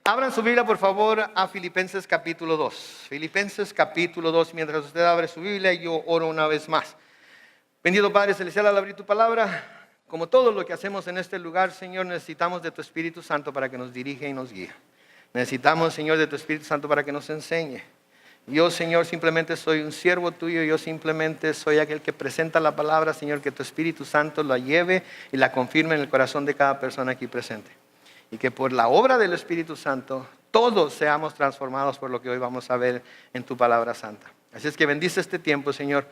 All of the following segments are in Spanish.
Abran su Biblia, por favor, a Filipenses capítulo 2. Filipenses capítulo 2. Mientras usted abre su Biblia, yo oro una vez más. Bendito Padre Celestial, al abrir tu palabra, como todo lo que hacemos en este lugar, Señor, necesitamos de tu Espíritu Santo para que nos dirija y nos guíe. Necesitamos, Señor, de tu Espíritu Santo para que nos enseñe. Yo, Señor, simplemente soy un siervo tuyo. Yo simplemente soy aquel que presenta la palabra, Señor, que tu Espíritu Santo la lleve y la confirme en el corazón de cada persona aquí presente. Y que por la obra del Espíritu Santo todos seamos transformados por lo que hoy vamos a ver en tu palabra santa. Así es que bendice este tiempo, Señor,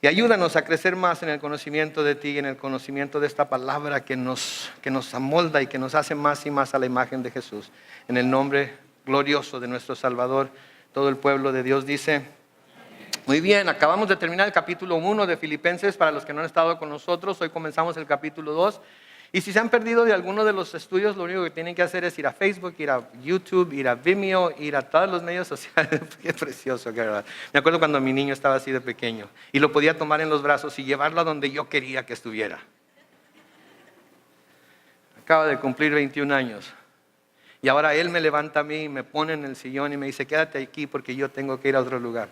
y ayúdanos a crecer más en el conocimiento de ti y en el conocimiento de esta palabra que nos amolda y que nos hace más y más a la imagen de Jesús. En el nombre glorioso de nuestro Salvador, todo el pueblo de Dios dice: muy bien, acabamos de terminar el capítulo 1 de Filipenses. Para los que no han estado con nosotros, hoy comenzamos el capítulo 2. Y si se han perdido de alguno de los estudios, lo único que tienen que hacer es ir a Facebook, ir a YouTube, ir a Vimeo, ir a todos los medios sociales. Qué precioso, qué verdad. Me acuerdo cuando mi niño estaba así de pequeño y lo podía tomar en los brazos y llevarlo a donde yo quería que estuviera. Acaba de cumplir 21 años. Y ahora él me levanta a mí, me pone en el sillón y me dice: quédate aquí porque yo tengo que ir a otro lugar.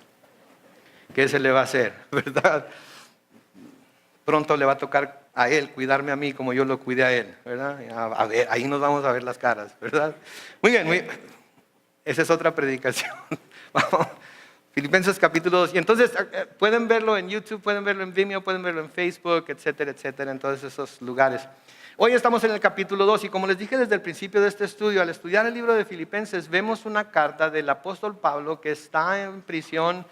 ¿Qué se le va a hacer? ¿Verdad? Pronto le va a tocar a él cuidarme a mí como yo lo cuidé a él, ¿verdad? A ver, ahí nos vamos a ver las caras, ¿verdad? Muy bien, esa es otra predicación. Vamos. Filipenses capítulo 2. Y entonces pueden verlo en YouTube, pueden verlo en Vimeo, pueden verlo en Facebook, etcétera, etcétera, en todos esos lugares. Hoy estamos en el capítulo 2 y como les dije desde el principio de este estudio, al estudiar el libro de Filipenses vemos una carta del apóstol Pablo que está en prisión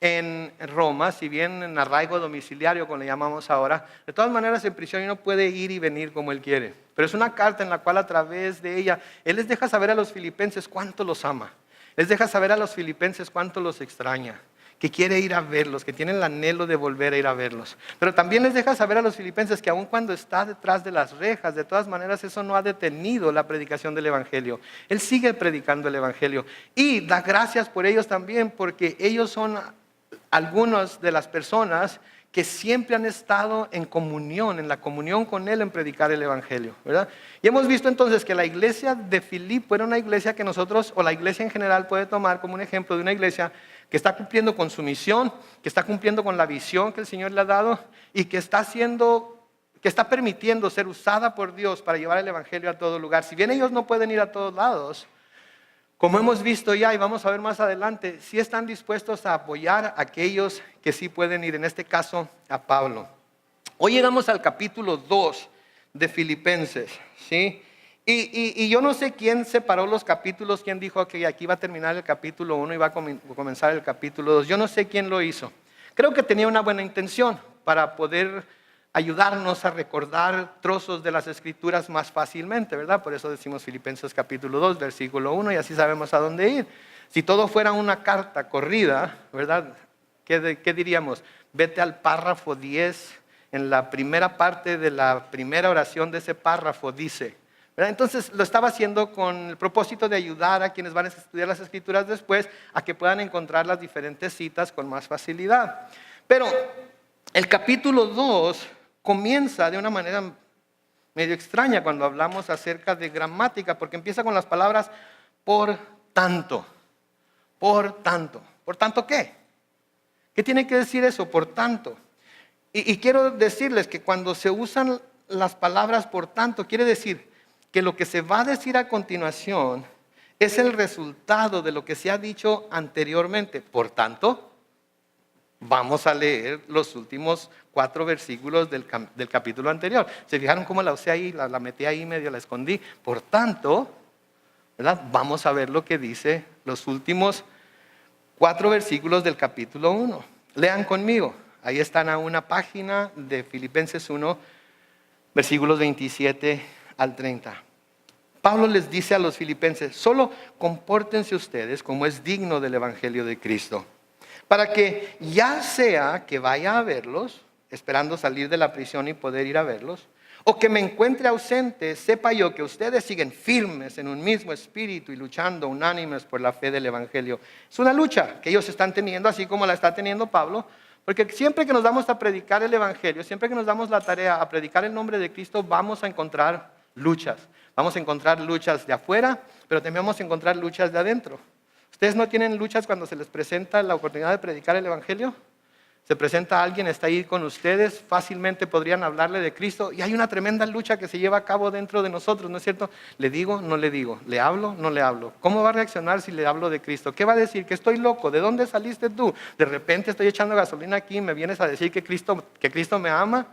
en Roma, si bien en arraigo domiciliario, como le llamamos ahora. De todas maneras, en prisión y no puede ir y venir como él quiere. Pero es una carta en la cual a través de ella, él les deja saber a los filipenses cuánto los ama. Les deja saber a los filipenses cuánto los extraña, que quiere ir a verlos, que tiene el anhelo de volver a ir a verlos. Pero también les deja saber a los filipenses que aun cuando está detrás de las rejas, de todas maneras eso no ha detenido la predicación del Evangelio. Él sigue predicando el Evangelio y da gracias por ellos también, porque ellos son algunas de las personas que siempre han estado en comunión, en la comunión con Él en predicar el Evangelio, ¿verdad? Y hemos visto entonces que la iglesia de Filipo era una iglesia que nosotros, o la iglesia en general, puede tomar como un ejemplo de una iglesia que está cumpliendo con su misión, que está cumpliendo con la visión que el Señor le ha dado y que está permitiendo ser usada por Dios para llevar el Evangelio a todo lugar. Si bien ellos no pueden ir a todos lados, como hemos visto ya y vamos a ver más adelante, sí están dispuestos a apoyar a aquellos que sí pueden ir, en este caso a Pablo. Hoy llegamos al capítulo 2 de Filipenses, ¿sí? Y yo no sé quién separó los capítulos, quién dijo que aquí va a terminar el capítulo 1 y va a comenzar el capítulo 2. Yo no sé quién lo hizo. Creo que tenía una buena intención para poder ayudarnos a recordar trozos de las Escrituras más fácilmente, ¿verdad? Por eso decimos Filipenses capítulo 2, versículo 1, y así sabemos a dónde ir. Si todo fuera una carta corrida, ¿verdad? ¿Qué diríamos? Vete al párrafo 10, en la primera parte de la primera oración de ese párrafo dice, ¿verdad? Entonces lo estaba haciendo con el propósito de ayudar a quienes van a estudiar las Escrituras después a que puedan encontrar las diferentes citas con más facilidad. Pero el capítulo 2 comienza de una manera medio extraña cuando hablamos acerca de gramática, porque empieza con las palabras por tanto. Por tanto. ¿Por tanto qué? ¿Qué tiene que decir eso? Por tanto. Y quiero decirles que cuando se usan las palabras por tanto, quiere decir que lo que se va a decir a continuación es el resultado de lo que se ha dicho anteriormente. Por tanto, vamos a leer los últimos 4 versículos del capítulo anterior. ¿Se fijaron cómo la usé ahí? La metí ahí medio, la escondí. Por tanto, ¿verdad? Vamos a ver lo que dice los últimos 4 versículos del capítulo 1. Lean conmigo. Ahí están a una página de Filipenses 1, versículos 27 al 30. Pablo les dice a los filipenses: solo compórtense ustedes como es digno del Evangelio de Cristo, para que ya sea que vaya a verlos, esperando salir de la prisión y poder ir a verlos, o que me encuentre ausente, sepa yo que ustedes siguen firmes en un mismo espíritu y luchando unánimes por la fe del Evangelio. Es una lucha que ellos están teniendo, así como la está teniendo Pablo, porque siempre que nos damos a predicar el Evangelio, siempre que nos damos la tarea a predicar el nombre de Cristo, vamos a encontrar luchas. Vamos a encontrar luchas de afuera, pero también vamos a encontrar luchas de adentro. ¿Ustedes no tienen luchas cuando se les presenta la oportunidad de predicar el Evangelio? Se presenta alguien, está ahí con ustedes, fácilmente podrían hablarle de Cristo y hay una tremenda lucha que se lleva a cabo dentro de nosotros, ¿no es cierto? ¿Le digo? No le digo. ¿Le hablo? No le hablo. ¿Cómo va a reaccionar si le hablo de Cristo? ¿Qué va a decir? ¿Que estoy loco? ¿De dónde saliste tú? De repente estoy echando gasolina aquí y me vienes a decir que Cristo me ama.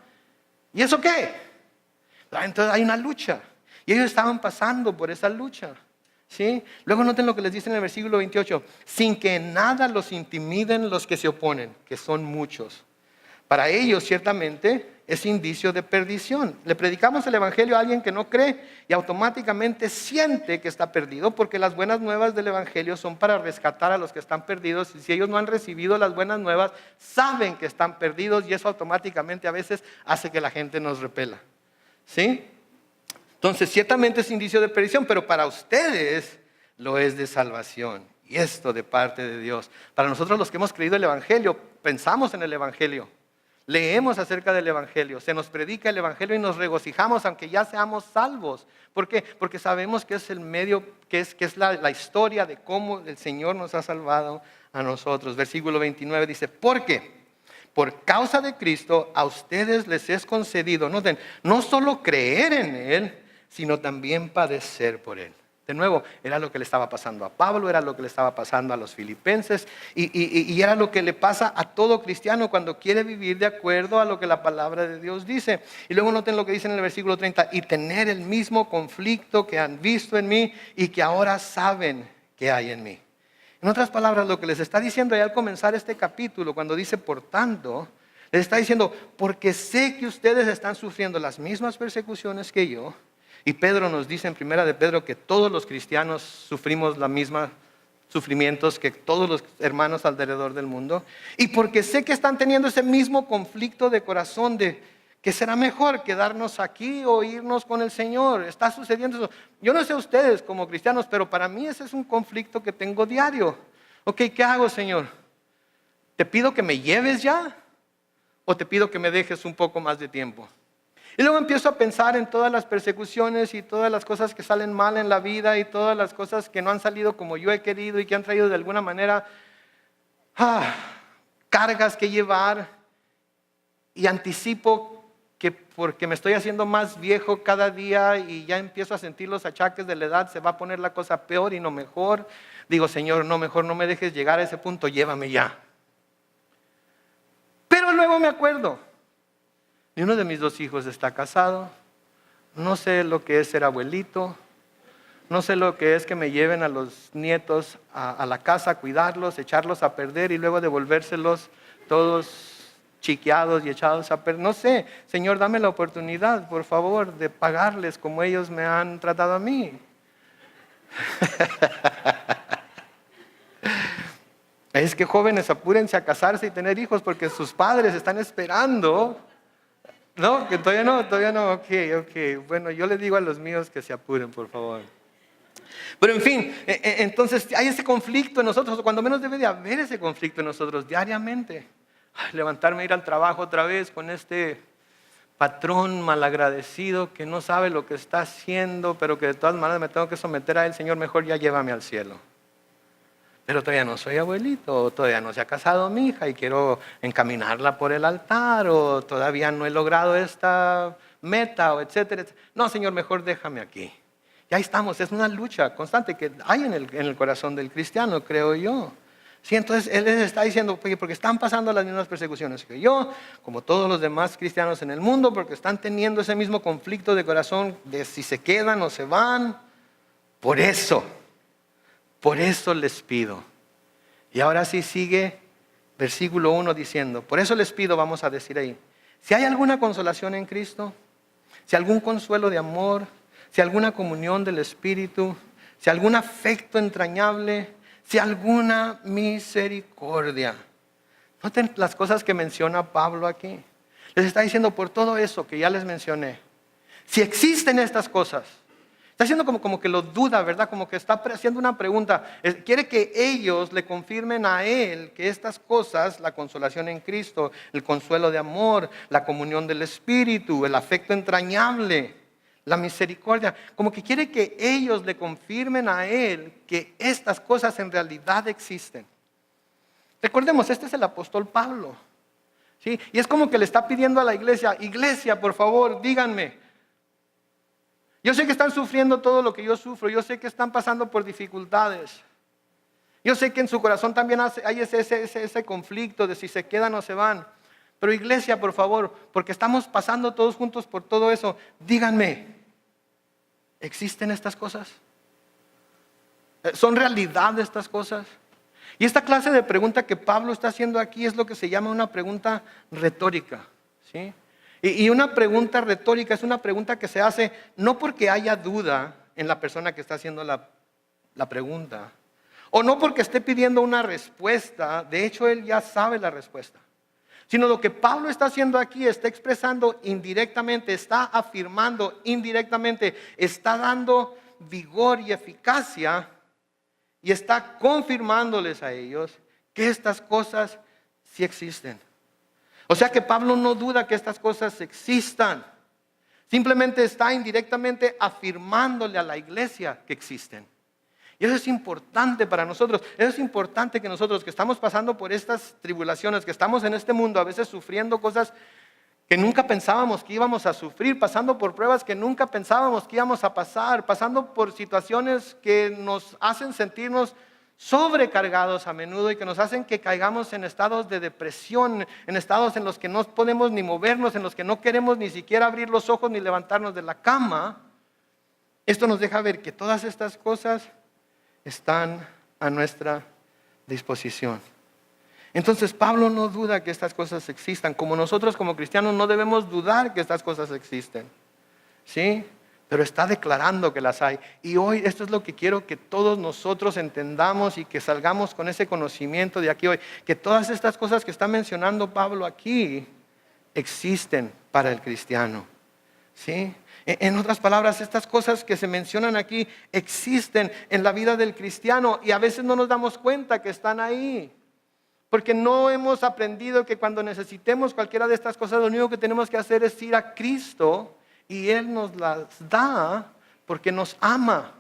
¿Y eso qué? Entonces hay una lucha y ellos estaban pasando por esa lucha. ¿Sí? Luego noten lo que les dice en el versículo 28, sin que en nada los intimiden los que se oponen, que son muchos. Para ellos ciertamente es indicio de perdición. Le predicamos el Evangelio a alguien que no cree y automáticamente siente que está perdido, porque las buenas nuevas del Evangelio son para rescatar a los que están perdidos, y si ellos no han recibido las buenas nuevas, saben que están perdidos y eso automáticamente a veces hace que la gente nos repela. ¿Sí? Entonces, ciertamente es indicio de perdición, pero para ustedes lo es de salvación. Y esto de parte de Dios. Para nosotros los que hemos creído el Evangelio, pensamos en el Evangelio. Leemos acerca del Evangelio. Se nos predica el Evangelio y nos regocijamos aunque ya seamos salvos. ¿Por qué? Porque sabemos que es el medio, que es la historia de cómo el Señor nos ha salvado a nosotros. Versículo 29 dice, ¿por qué? Por causa de Cristo a ustedes les es concedido, noten, no solo creer en Él, sino también padecer por Él. De nuevo, era lo que le estaba pasando a Pablo, era lo que le estaba pasando a los filipenses y era lo que le pasa a todo cristiano cuando quiere vivir de acuerdo a lo que la palabra de Dios dice. Y luego noten lo que dice en el versículo 30, y tener el mismo conflicto que han visto en mí y que ahora saben que hay en mí. En otras palabras, lo que les está diciendo ahí al comenzar este capítulo, cuando dice por tanto, les está diciendo, porque sé que ustedes están sufriendo las mismas persecuciones que yo. Y Pedro nos dice en primera de Pedro que todos los cristianos sufrimos la misma sufrimientos que todos los hermanos alrededor del mundo. Y porque sé que están teniendo ese mismo conflicto de corazón de que será mejor quedarnos aquí o irnos con el Señor. Está sucediendo eso. Yo no sé ustedes como cristianos, pero para mí ese es un conflicto que tengo diario. Ok, ¿qué hago, Señor? ¿Te pido que me lleves ya? ¿O te pido que me dejes un poco más de tiempo? Y luego empiezo a pensar en todas las persecuciones y todas las cosas que salen mal en la vida y todas las cosas que no han salido como yo he querido y que han traído de alguna manera cargas que llevar. Y anticipo que porque me estoy haciendo más viejo cada día y ya empiezo a sentir los achaques de la edad, se va a poner la cosa peor y no mejor. Digo, Señor, no, mejor no me dejes llegar a ese punto, llévame ya. Pero luego me acuerdo. Ni uno de mis dos hijos está casado, no sé lo que es ser abuelito, no sé lo que es que me lleven a los nietos a la casa a cuidarlos, echarlos a perder y luego devolvérselos todos chiqueados y echados a perder. No sé, Señor, dame la oportunidad, por favor, de pagarles como ellos me han tratado a mí. Es que jóvenes, apúrense a casarse y tener hijos porque sus padres están esperando. No, que todavía no, ok. Bueno, yo les digo a los míos que se apuren, por favor. Pero en fin, entonces hay ese conflicto en nosotros, o cuando menos debe de haber ese conflicto en nosotros diariamente. Levantarme, ir al trabajo otra vez con este patrón malagradecido que no sabe lo que está haciendo, pero que de todas maneras me tengo que someter a él. Señor, mejor ya llévame al cielo. Pero todavía no soy abuelito, todavía no se ha casado mi hija y quiero encaminarla por el altar, o todavía no he logrado esta meta, o etcétera, etcétera. No, Señor, mejor déjame aquí. Y ahí estamos, es una lucha constante que hay en el corazón del cristiano, creo yo. Sí, entonces Él les está diciendo, porque están pasando las mismas persecuciones que yo, como todos los demás cristianos en el mundo, porque están teniendo ese mismo conflicto de corazón de si se quedan o se van. Por eso les pido. Y ahora sí sigue versículo 1 diciendo, por eso les pido, vamos a decir ahí, si hay alguna consolación en Cristo, si algún consuelo de amor, si alguna comunión del Espíritu, si algún afecto entrañable, si alguna misericordia. Noten las cosas que menciona Pablo aquí. Les está diciendo por todo eso que ya les mencioné. Si existen estas cosas, está haciendo como que lo duda, ¿verdad? Como que está haciendo una pregunta. Quiere que ellos le confirmen a él que estas cosas, la consolación en Cristo, el consuelo de amor, la comunión del Espíritu, el afecto entrañable, la misericordia, como que quiere que ellos le confirmen a Él que estas cosas en realidad existen. Recordemos, este es el apóstol Pablo, ¿sí? Y es como que le está pidiendo a la iglesia, iglesia, por favor, díganme. Yo sé que están sufriendo todo lo que yo sufro, yo sé que están pasando por dificultades. Yo sé que en su corazón también hay ese conflicto de si se quedan o se van. Pero iglesia, por favor, porque estamos pasando todos juntos por todo eso, díganme, ¿existen estas cosas? ¿Son realidad estas cosas? Y esta clase de pregunta que Pablo está haciendo aquí es lo que se llama una pregunta retórica, ¿sí? Y una pregunta retórica es una pregunta que se hace no porque haya duda en la persona que está haciendo la pregunta, o no porque esté pidiendo una respuesta, de hecho él ya sabe la respuesta, sino lo que Pablo está haciendo aquí, está expresando indirectamente, está afirmando indirectamente, está dando vigor y eficacia y está confirmándoles a ellos que estas cosas sí existen. O sea que Pablo no duda que estas cosas existan. Simplemente está indirectamente afirmándole a la iglesia que existen. Y eso es importante para nosotros. Eso es importante que nosotros que estamos pasando por estas tribulaciones, que estamos en este mundo a veces sufriendo cosas que nunca pensábamos que íbamos a sufrir, pasando por pruebas que nunca pensábamos que íbamos a pasar, pasando por situaciones que nos hacen sentirnos sobrecargados a menudo y que nos hacen que caigamos en estados de depresión, en estados en los que no podemos ni movernos, en los que no queremos ni siquiera abrir los ojos ni levantarnos de la cama. Esto nos deja ver que todas estas cosas están a nuestra disposición. Entonces Pablo no duda que estas cosas existan, como nosotros como cristianos no debemos dudar que estas cosas existen, ¿sí? Pero está declarando que las hay. Y hoy esto es lo que quiero que todos nosotros entendamos y que salgamos con ese conocimiento de aquí hoy. Que todas estas cosas que está mencionando Pablo aquí existen para el cristiano. ¿Sí? En otras palabras, estas cosas que se mencionan aquí existen en la vida del cristiano y a veces no nos damos cuenta que están ahí. Porque no hemos aprendido que cuando necesitemos cualquiera de estas cosas, lo único que tenemos que hacer es ir a Cristo y Él nos las da porque nos ama.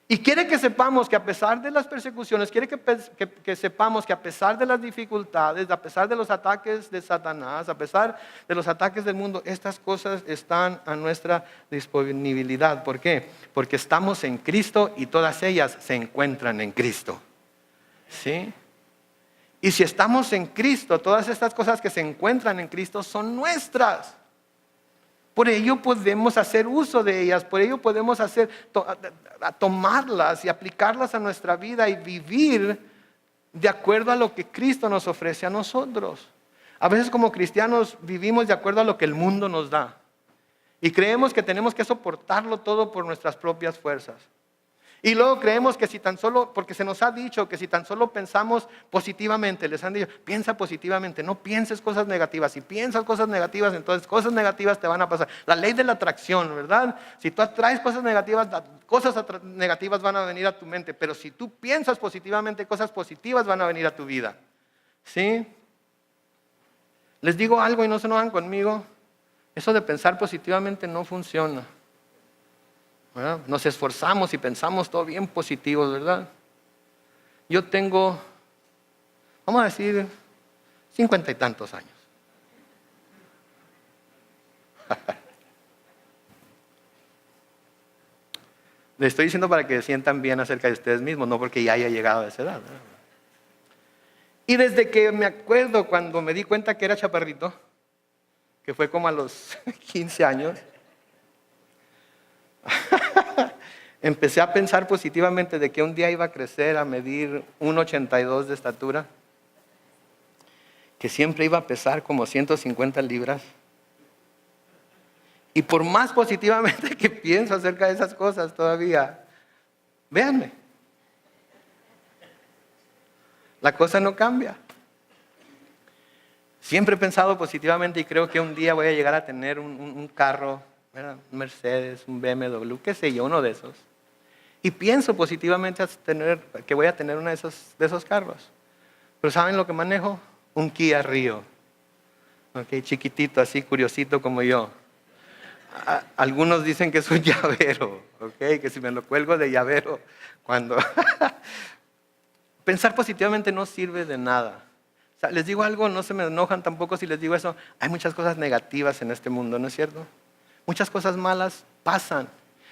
Y quiere que sepamos que a pesar de las persecuciones, quiere que sepamos que a pesar de las dificultades, a pesar de los ataques de Satanás, a pesar de los ataques del mundo, estas cosas están a nuestra disponibilidad. ¿Por qué? Porque estamos en Cristo y todas ellas se encuentran en Cristo. ¿Sí? Y si estamos en Cristo, todas estas cosas que se encuentran en Cristo son nuestras. Por ello podemos hacer uso de ellas, por ello podemos tomarlas y aplicarlas a nuestra vida y vivir de acuerdo a lo que Cristo nos ofrece a nosotros. A veces como cristianos vivimos de acuerdo a lo que el mundo nos da y creemos que tenemos que soportarlo todo por nuestras propias fuerzas. Y luego creemos que si tan solo, porque se nos ha dicho que si tan solo pensamos positivamente, les han dicho, piensa positivamente, no pienses cosas negativas. Si piensas cosas negativas, entonces cosas negativas te van a pasar. La ley de la atracción, ¿verdad? Si tú atraes cosas negativas, negativas van a venir a tu mente. Pero si tú piensas positivamente, cosas positivas van a venir a tu vida. ¿Sí? Les digo algo y no se enojan conmigo. Eso de pensar positivamente no funciona. ¿Verdad? Nos esforzamos y pensamos todo bien positivo, ¿verdad? Yo tengo, vamos a decir, 50 y tantos años. Les estoy diciendo para que se sientan bien acerca de ustedes mismos, no porque ya haya llegado a esa edad, ¿verdad? Y desde que me acuerdo cuando me di cuenta que era chaparrito, que fue como a los 15 años, empecé a pensar positivamente de que un día iba a crecer a medir 1,82 de estatura, que siempre iba a pesar como 150 libras. Y por más positivamente que pienso acerca de esas cosas todavía, véanme, la cosa no cambia. Siempre he pensado positivamente y creo que un día voy a llegar a tener un carro, ¿verdad? Un Mercedes, un BMW, qué sé yo, uno de esos. Y pienso positivamente que voy a tener uno de esos carros. Pero ¿saben lo que manejo? Un Kia Rio. Okay, chiquitito, así, curiosito como yo. Algunos dicen que es un llavero, ¿ok? Que si me lo cuelgo de llavero, cuando... Pensar positivamente no sirve de nada. O sea, les digo algo, no se me enojan tampoco si les digo eso. Hay muchas cosas negativas en este mundo, ¿no es cierto? Muchas cosas malas pasan.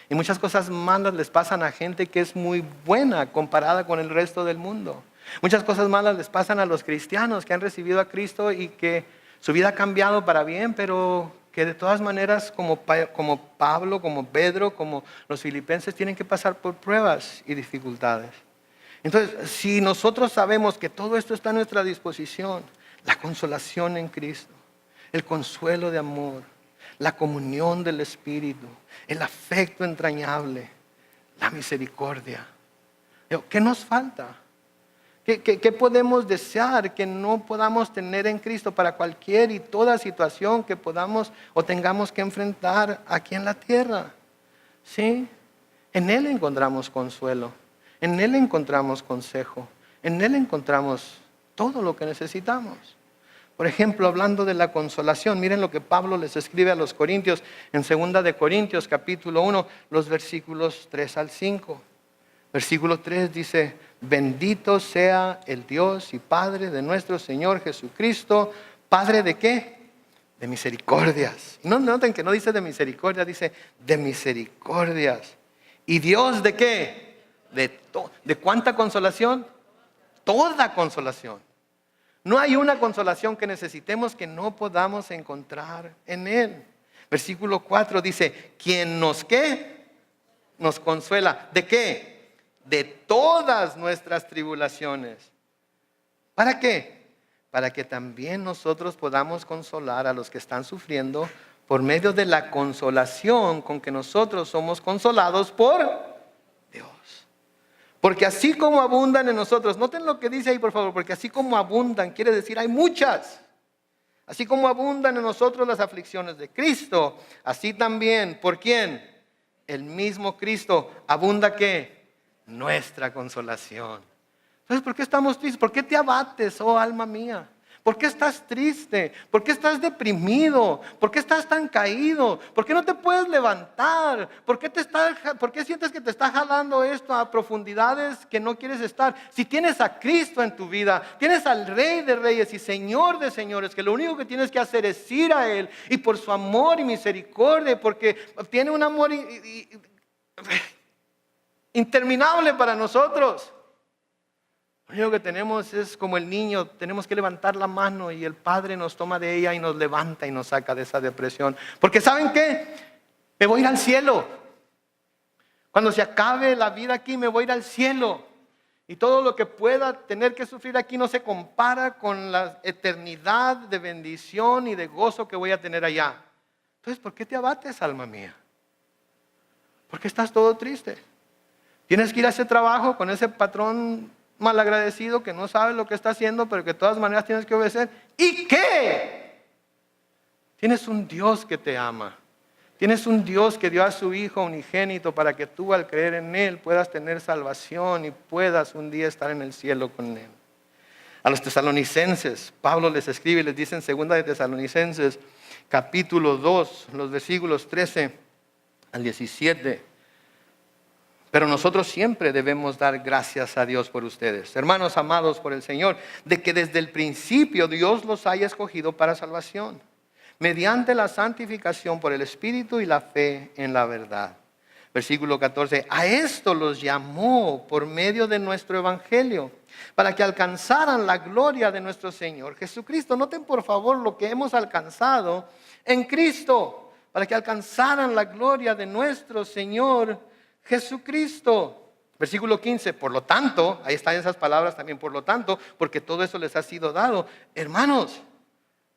Y muchas cosas malas les pasan a gente que es muy buena comparada con el resto del mundo. Muchas cosas malas les pasan a los cristianos que han recibido a Cristo y que su vida ha cambiado para bien, pero que de todas maneras, como Pablo, como Pedro, como los filipenses, tienen que pasar por pruebas y dificultades. Entonces, si nosotros sabemos que todo esto está a nuestra disposición, la consolación en Cristo, el consuelo de amor, la comunión del Espíritu, el afecto entrañable, la misericordia, ¿qué nos falta? ¿Qué podemos desear que no podamos tener en Cristo para cualquier y toda situación que podamos o tengamos que enfrentar aquí en la tierra? ¿Sí? En Él encontramos consuelo, en Él encontramos consejo, en Él encontramos todo lo que necesitamos. Por ejemplo, hablando de la consolación, miren lo que Pablo les escribe a los Corintios en 2 de Corintios capítulo 1, los versículos 3 al 5. Versículo 3 dice: bendito sea el Dios y Padre de nuestro Señor Jesucristo. ¿Padre de qué? De misericordias. Y no noten que no dice de misericordia, dice de misericordias. ¿Y Dios de qué? ¿De cuánta consolación? Toda consolación. No hay una consolación que necesitemos que no podamos encontrar en Él. Versículo 4 dice: ¿quién nos qué? Nos consuela. ¿De qué? De todas nuestras tribulaciones. ¿Para qué? Para que también nosotros podamos consolar a los que están sufriendo por medio de la consolación con que nosotros somos consolados por Dios. Porque así como abundan en nosotros, noten lo que dice ahí por favor, porque así como abundan, quiere decir hay muchas. Así como abundan en nosotros las aflicciones de Cristo, así también, ¿por quién? El mismo Cristo abunda ¿qué? Nuestra consolación. Entonces, ¿por qué estamos tristes? ¿Por qué te abates, oh alma mía? ¿Por qué estás triste? ¿Por qué estás deprimido? ¿Por qué estás tan caído? ¿Por qué no te puedes levantar? ¿Por qué sientes que te está jalando esto a profundidades que no quieres estar? Si tienes a Cristo en tu vida, tienes al Rey de Reyes y Señor de Señores, que lo único que tienes que hacer es ir a Él y por su amor y misericordia, porque tiene un amor interminable para nosotros. Lo único que tenemos es como el niño, tenemos que levantar la mano y el Padre nos toma de ella y nos levanta y nos saca de esa depresión. Porque ¿saben qué? Me voy a ir al cielo. Cuando se acabe la vida aquí me voy a ir al cielo. Y todo lo que pueda tener que sufrir aquí no se compara con la eternidad de bendición y de gozo que voy a tener allá. Entonces, ¿por qué te abates, alma mía? ¿Por qué estás todo triste? Tienes que ir a ese trabajo con ese patrón malagradecido que no sabe lo que está haciendo, pero que de todas maneras tienes que obedecer. ¿Y qué? Tienes un Dios que te ama. Tienes un Dios que dio a su Hijo unigénito para que tú al creer en Él puedas tener salvación y puedas un día estar en el cielo con Él. A los tesalonicenses, Pablo les escribe y les dice en 2 de Tesalonicenses, capítulo 2, los versículos 13 al 17. Pero nosotros siempre debemos dar gracias a Dios por ustedes, hermanos amados por el Señor, de que desde el principio Dios los haya escogido para salvación, mediante la santificación por el Espíritu y la fe en la verdad. Versículo 14, a esto los llamó por medio de nuestro Evangelio, para que alcanzaran la gloria de nuestro Señor Jesucristo. Noten por favor lo que hemos alcanzado en Cristo, para que alcanzaran la gloria de nuestro Señor Jesucristo. Versículo 15, por lo tanto, ahí están esas palabras también, por lo tanto, porque todo eso les ha sido dado. Hermanos,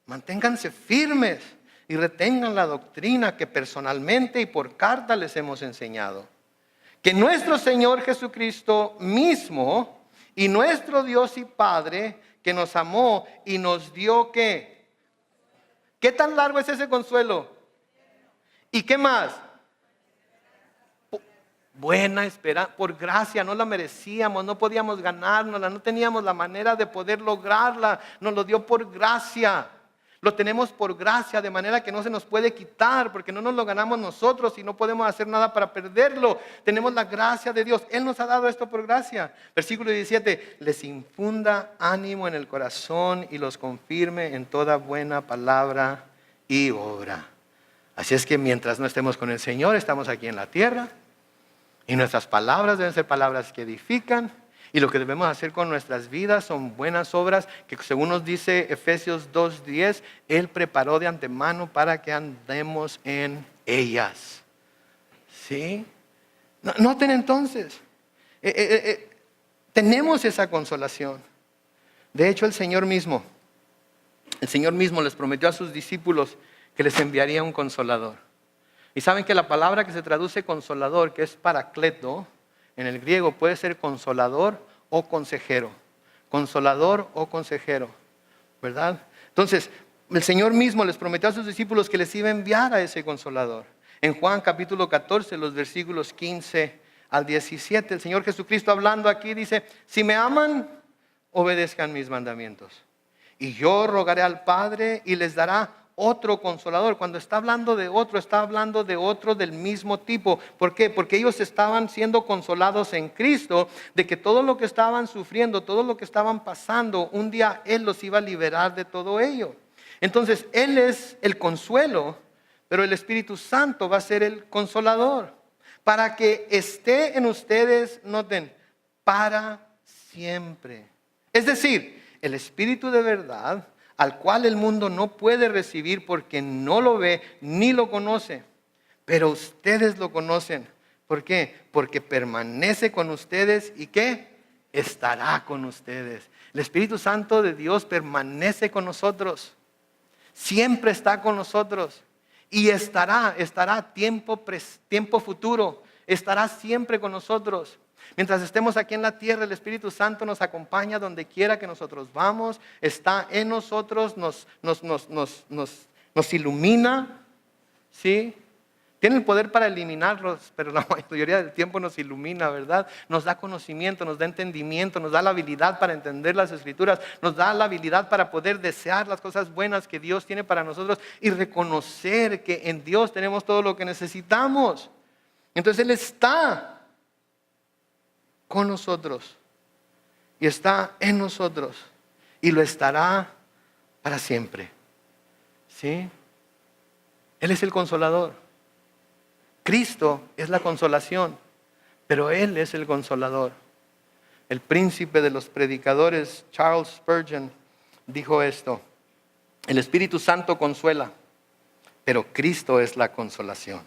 manténganse firmes y retengan la doctrina que personalmente y por carta les hemos enseñado. Que nuestro Señor Jesucristo mismo y nuestro Dios y Padre, que nos amó y nos dio ¿qué? ¿Qué tan largo es ese consuelo? ¿Y qué más? Buena esperanza, por gracia, no la merecíamos, no podíamos ganárnosla, no teníamos la manera de poder lograrla, nos lo dio por gracia. Lo tenemos por gracia, de manera que no se nos puede quitar, porque no nos lo ganamos nosotros y no podemos hacer nada para perderlo. Tenemos la gracia de Dios. Él nos ha dado esto por gracia. Versículo 17, les infunda ánimo en el corazón y los confirme en toda buena palabra y obra. Así es que mientras no estemos con el Señor, estamos aquí en la tierra y nuestras palabras deben ser palabras que edifican. Y lo que debemos hacer con nuestras vidas son buenas obras que, según nos dice Efesios 2:10, Él preparó de antemano para que andemos en ellas. ¿Sí? Noten entonces, tenemos esa consolación. De hecho, el Señor mismo les prometió a sus discípulos que les enviaría un consolador. Y saben que la palabra que se traduce consolador, que es paracleto, en el griego puede ser consolador o consejero. Consolador o consejero, ¿verdad? Entonces, el Señor mismo les prometió a sus discípulos que les iba a enviar a ese consolador. En Juan capítulo 14, los versículos 15 al 17, el Señor Jesucristo hablando aquí dice, si me aman, obedezcan mis mandamientos. Y yo rogaré al Padre y les dará otro consolador. Cuando está hablando de otro del mismo tipo. ¿Por qué? Porque ellos estaban siendo consolados en Cristo de que todo lo que estaban sufriendo, todo lo que estaban pasando, un día Él los iba a liberar de todo ello. Entonces Él es el consuelo, pero el Espíritu Santo va a ser el consolador para que esté en ustedes, noten, para siempre. Es decir, el Espíritu de verdad, al cual el mundo no puede recibir porque no lo ve ni lo conoce. Pero ustedes lo conocen. ¿Por qué? Porque permanece con ustedes y ¿qué? Estará con ustedes. El Espíritu Santo de Dios permanece con nosotros. Siempre está con nosotros. Y estará tiempo futuro. Estará siempre con nosotros. Mientras estemos aquí en la tierra, el Espíritu Santo nos acompaña donde quiera que nosotros vamos, está en nosotros, nos ilumina, ¿sí? Tiene el poder para eliminarlos, pero la mayoría del tiempo nos ilumina, ¿verdad? Nos da conocimiento, nos da entendimiento, nos da la habilidad para entender las Escrituras, nos da la habilidad para poder desear las cosas buenas que Dios tiene para nosotros y reconocer que en Dios tenemos todo lo que necesitamos. Entonces Él está con nosotros y está en nosotros y lo estará para siempre. ¿Sí? Él es el consolador. Cristo es la consolación, pero Él es el consolador. El príncipe de los predicadores, Charles Spurgeon, dijo esto: el Espíritu Santo consuela, pero Cristo es la consolación.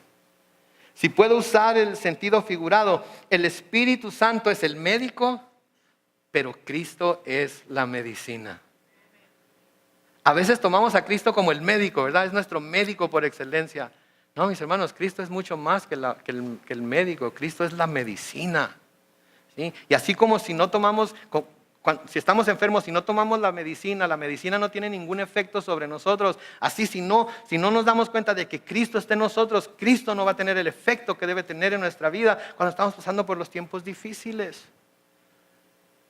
Si puedo usar el sentido figurado, el Espíritu Santo es el médico, pero Cristo es la medicina. A veces tomamos a Cristo como el médico, ¿verdad? Es nuestro médico por excelencia. No, mis hermanos, Cristo es mucho más que el médico. Cristo es la medicina. ¿Sí? Y así como si estamos enfermos, si no tomamos la medicina no tiene ningún efecto sobre nosotros. Así si no nos damos cuenta de que Cristo está en nosotros, Cristo no va a tener el efecto que debe tener en nuestra vida cuando estamos pasando por los tiempos difíciles.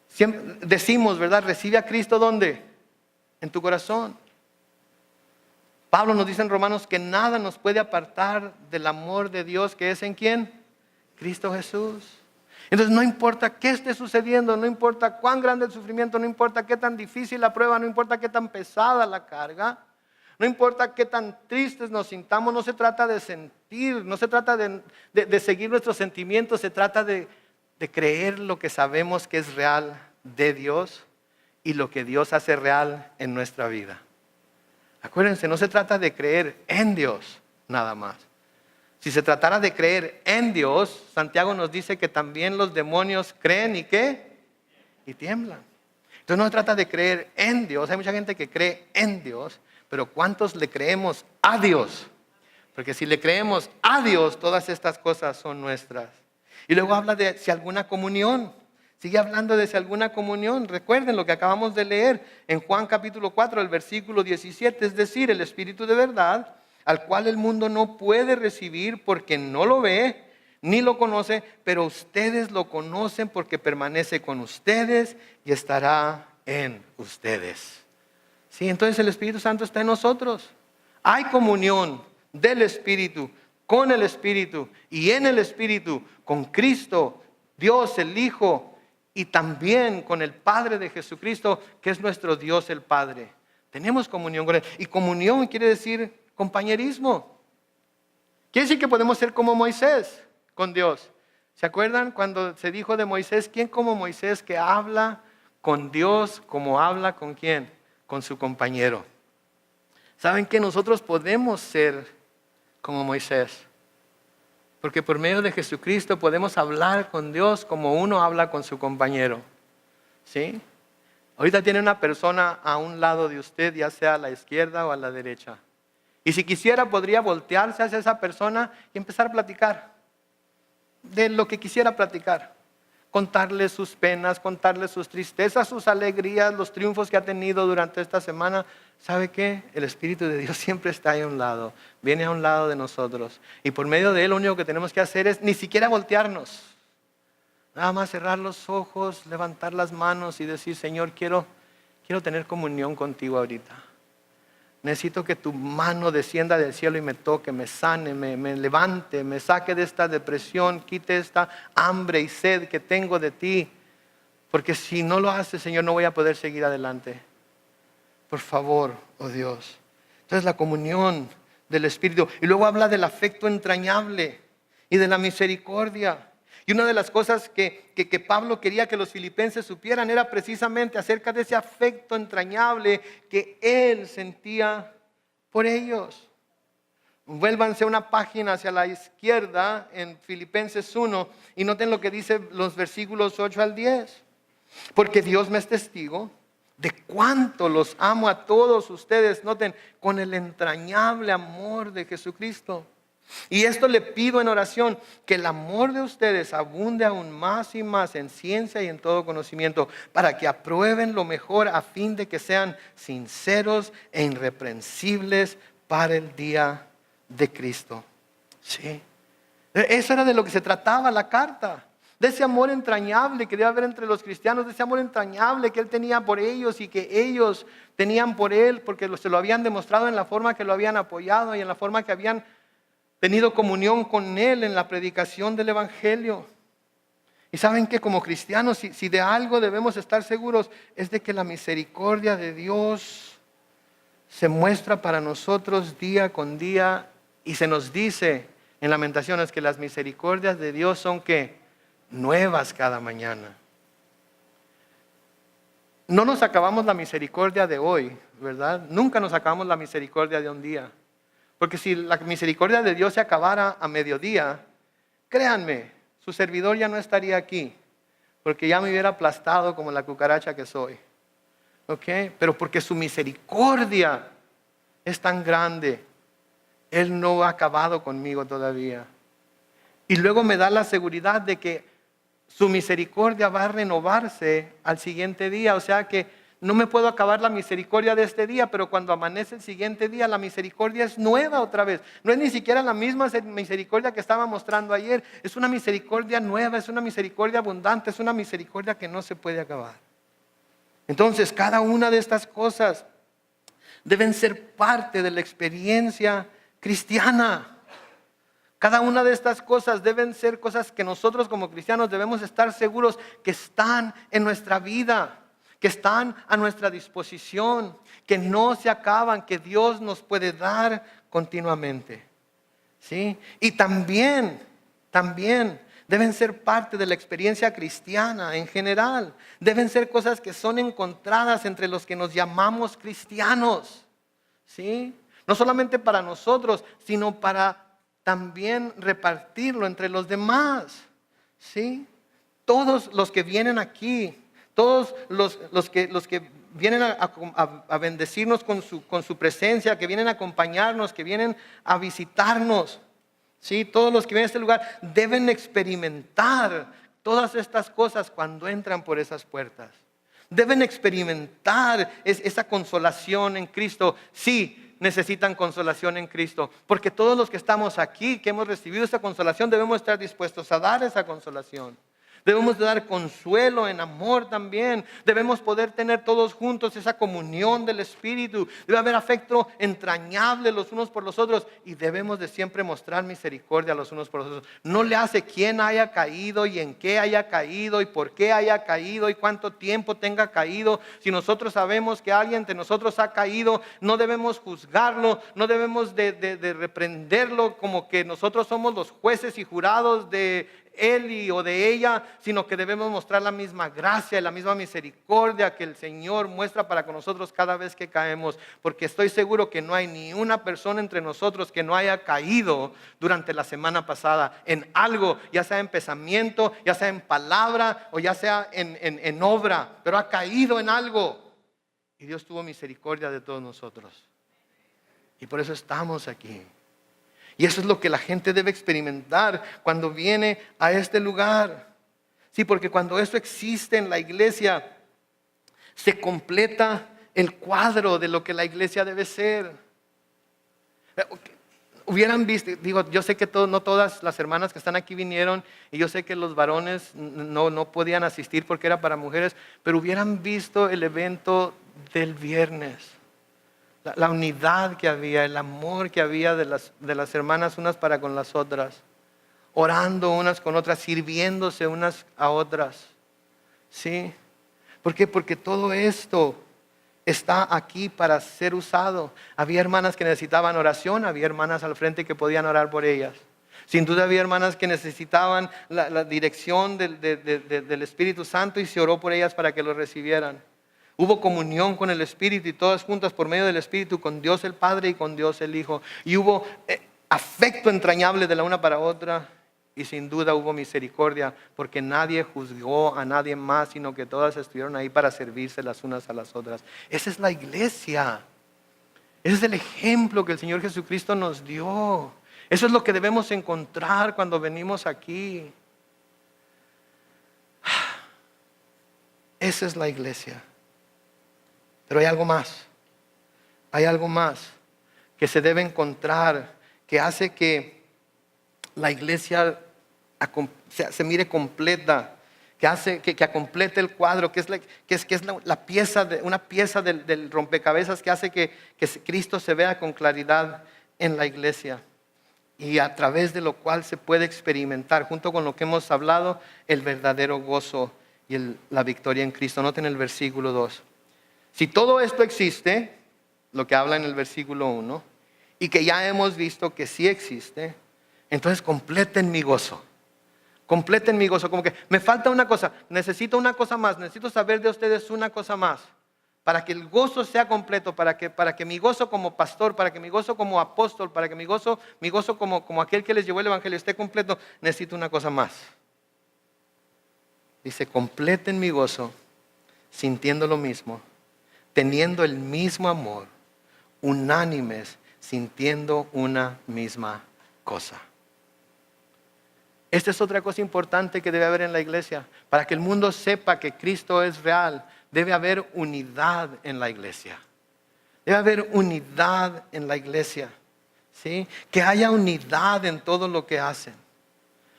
Siempre decimos, ¿verdad? Recibe a Cristo, ¿dónde? En tu corazón. Pablo nos dice en Romanos que nada nos puede apartar del amor de Dios que es ¿en quién? Cristo Jesús. Entonces no importa qué esté sucediendo, no importa cuán grande el sufrimiento, no importa qué tan difícil la prueba, no importa qué tan pesada la carga, no importa qué tan tristes nos sintamos, no se trata de sentir, no se trata de seguir nuestros sentimientos, se trata de creer lo que sabemos que es real de Dios y lo que Dios hace real en nuestra vida. Acuérdense, no se trata de creer en Dios nada más. Si se tratara de creer en Dios, Santiago nos dice que también los demonios creen y ¿qué? Y tiemblan. Entonces no se trata de creer en Dios. Hay mucha gente que cree en Dios, pero ¿cuántos le creemos a Dios? Porque si le creemos a Dios, todas estas cosas son nuestras. Y luego habla de si alguna comunión. Sigue hablando de si alguna comunión. Recuerden lo que acabamos de leer en Juan capítulo 4, el versículo 17. Es decir, el Espíritu de verdad, al cual el mundo no puede recibir porque no lo ve ni lo conoce, pero ustedes lo conocen porque permanece con ustedes y estará en ustedes. Sí, entonces el Espíritu Santo está en nosotros. Hay comunión del Espíritu, con el Espíritu y en el Espíritu, con Cristo, Dios el Hijo, y también con el Padre de Jesucristo, que es nuestro Dios el Padre. Tenemos comunión con Él. Y comunión quiere decir compañerismo. Quiere decir que podemos ser como Moisés con Dios. ¿Se acuerdan cuando se dijo de Moisés? ¿Quién como Moisés que habla con Dios como habla con quién? Con su compañero. ¿Saben que nosotros podemos ser como Moisés? Porque por medio de Jesucristo podemos hablar con Dios como uno habla con su compañero. ¿Sí? Ahorita tiene una persona a un lado de usted, ya sea a la izquierda o a la derecha. Y si quisiera, podría voltearse hacia esa persona y empezar a platicar de lo que quisiera platicar. Contarle sus penas, contarle sus tristezas, sus alegrías, los triunfos que ha tenido durante esta semana. ¿Sabe qué? El Espíritu de Dios siempre está ahí a un lado, viene a un lado de nosotros. Y por medio de Él lo único que tenemos que hacer es ni siquiera voltearnos. Nada más cerrar los ojos, levantar las manos y decir, Señor, quiero tener comunión contigo ahorita. Necesito que tu mano descienda del cielo y me toque, me sane, me levante, me saque de esta depresión, quite esta hambre y sed que tengo de ti. Porque si no lo haces, Señor, no voy a poder seguir adelante. Por favor, oh Dios. Entonces la comunión del Espíritu. Y luego habla del afecto entrañable y de la misericordia. Y una de las cosas que Pablo quería que los filipenses supieran era precisamente acerca de ese afecto entrañable que él sentía por ellos. Vuélvanse una página hacia la izquierda en Filipenses 1 y noten lo que dice los versículos 8 al 10. Porque Dios me es testigo de cuánto los amo a todos ustedes, noten, con el entrañable amor de Jesucristo. Y esto le pido en oración, que el amor de ustedes abunde aún más y más en ciencia y en todo conocimiento, para que aprueben lo mejor a fin de que sean sinceros e irreprensibles para el día de Cristo. Sí. Eso era de lo que se trataba la carta. De ese amor entrañable que debe haber entre los cristianos, de ese amor entrañable que Él tenía por ellos y que ellos tenían por Él, porque se lo habían demostrado en la forma que lo habían apoyado y en la forma que habían tenido comunión con Él en la predicación del Evangelio. Y saben que como cristianos, si de algo debemos estar seguros, es de que la misericordia de Dios se muestra para nosotros día con día. Y se nos dice en Lamentaciones que las misericordias de Dios son que nuevas cada mañana. No nos acabamos la misericordia de hoy, ¿verdad? Nunca nos acabamos la misericordia de un día. Porque si la misericordia de Dios se acabara a mediodía, créanme, su servidor ya no estaría aquí, porque ya me hubiera aplastado como la cucaracha que soy. ¿Ok? Pero porque su misericordia es tan grande, Él no ha acabado conmigo todavía. Y luego me da la seguridad de que su misericordia va a renovarse al siguiente día. O sea que no me puedo acabar la misericordia de este día, pero cuando amanece el siguiente día, la misericordia es nueva otra vez. No es ni siquiera la misma misericordia que estaba mostrando ayer. Es una misericordia nueva, es una misericordia abundante, es una misericordia que no se puede acabar. Entonces, cada una de estas cosas deben ser parte de la experiencia cristiana. Cada una de estas cosas deben ser cosas que nosotros como cristianos debemos estar seguros que están en nuestra vida, que están a nuestra disposición, que no se acaban, que Dios nos puede dar continuamente. ¿Sí? Y también deben ser parte de la experiencia cristiana en general. Deben ser cosas que son encontradas entre los que nos llamamos cristianos. ¿Sí? No solamente para nosotros, sino para también repartirlo entre los demás. ¿Sí? Todos los que vienen aquí, todos los que vienen a bendecirnos con su presencia, que vienen a acompañarnos, que vienen a visitarnos, ¿sí? Todos los que vienen a este lugar deben experimentar todas estas cosas cuando entran por esas puertas. Deben experimentar esa consolación en Cristo. Sí, necesitan consolación en Cristo, porque todos los que estamos aquí, que hemos recibido esa consolación, debemos estar dispuestos a dar esa consolación. Debemos de dar consuelo en amor también. Debemos poder tener todos juntos esa comunión del Espíritu. Debe haber afecto entrañable los unos por los otros. Y debemos de siempre mostrar misericordia los unos por los otros. No le hace quién haya caído y en qué haya caído y por qué haya caído y cuánto tiempo tenga caído. Si nosotros sabemos que alguien de nosotros ha caído, no debemos juzgarlo, no debemos de reprenderlo como que nosotros somos los jueces y jurados de él o de ella, sino que debemos mostrar la misma gracia y la misma misericordia que el Señor muestra para con nosotros cada vez que caemos, porque estoy seguro que no hay ni una persona entre nosotros que no haya caído durante la semana pasada en algo, ya sea en pensamiento, ya sea en palabra o ya sea en obra, pero ha caído en algo y Dios tuvo misericordia de todos nosotros y por eso estamos aquí. Y eso es lo que la gente debe experimentar cuando viene a este lugar. Sí, porque cuando eso existe en la iglesia, se completa el cuadro de lo que la iglesia debe ser. Hubieran visto, digo, yo sé que no todas las hermanas que están aquí vinieron, y yo sé que los varones no podían asistir porque era para mujeres, pero hubieran visto el evento del viernes. La unidad que había, el amor que había de las hermanas unas para con las otras, orando unas con otras, sirviéndose unas a otras. ¿Sí? ¿Por qué? Porque todo esto está aquí para ser usado. Había hermanas que necesitaban oración, había hermanas al frente que podían orar por ellas. Sin duda había hermanas que necesitaban la dirección del Espíritu Santo y se oró por ellas para que lo recibieran. Hubo comunión con el Espíritu y todas juntas por medio del Espíritu con Dios el Padre y con Dios el Hijo. Y hubo afecto entrañable de la una para otra y sin duda hubo misericordia porque nadie juzgó a nadie más, sino que todas estuvieron ahí para servirse las unas a las otras. Esa es la iglesia. Ese es el ejemplo que el Señor Jesucristo nos dio. Eso es lo que debemos encontrar cuando venimos aquí. Esa es la iglesia. Pero hay algo más. Hay algo más que se debe encontrar, que hace que la iglesia se mire completa, que hace que complete el cuadro, que es la pieza una pieza del rompecabezas que hace que Cristo se vea con claridad en la iglesia y a través de lo cual se puede experimentar, junto con lo que hemos hablado, el verdadero gozo y la victoria en Cristo. Noten el versículo 2. Si todo esto existe, lo que habla en el versículo 1, y que ya hemos visto que sí existe, entonces completen mi gozo. Completen mi gozo. Como que me falta una cosa, necesito una cosa más, necesito saber de ustedes una cosa más. Para que el gozo sea completo, para que mi gozo como pastor, para que mi gozo como apóstol, para que mi gozo como aquel que les llevó el evangelio esté completo, necesito una cosa más. Dice, completen mi gozo sintiendo lo mismo, teniendo el mismo amor, unánimes, sintiendo una misma cosa. Esta es otra cosa importante que debe haber en la iglesia. Para que el mundo sepa que Cristo es real, debe haber unidad en la iglesia. Debe haber unidad en la iglesia. ¿Sí? Que haya unidad en todo lo que hacen.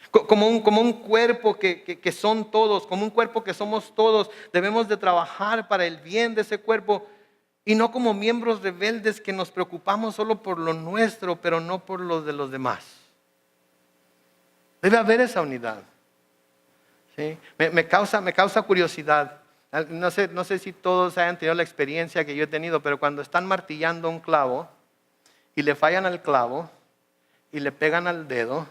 Como un cuerpo que son todos, como un cuerpo que somos todos, debemos de trabajar para el bien de ese cuerpo y no como miembros rebeldes que nos preocupamos solo por lo nuestro, pero no por lo de los demás. Debe haber esa unidad. ¿Sí? Me causa curiosidad. No sé si todos hayan tenido la experiencia que yo he tenido, pero cuando están martillando un clavo y le fallan al clavo y le pegan al dedo,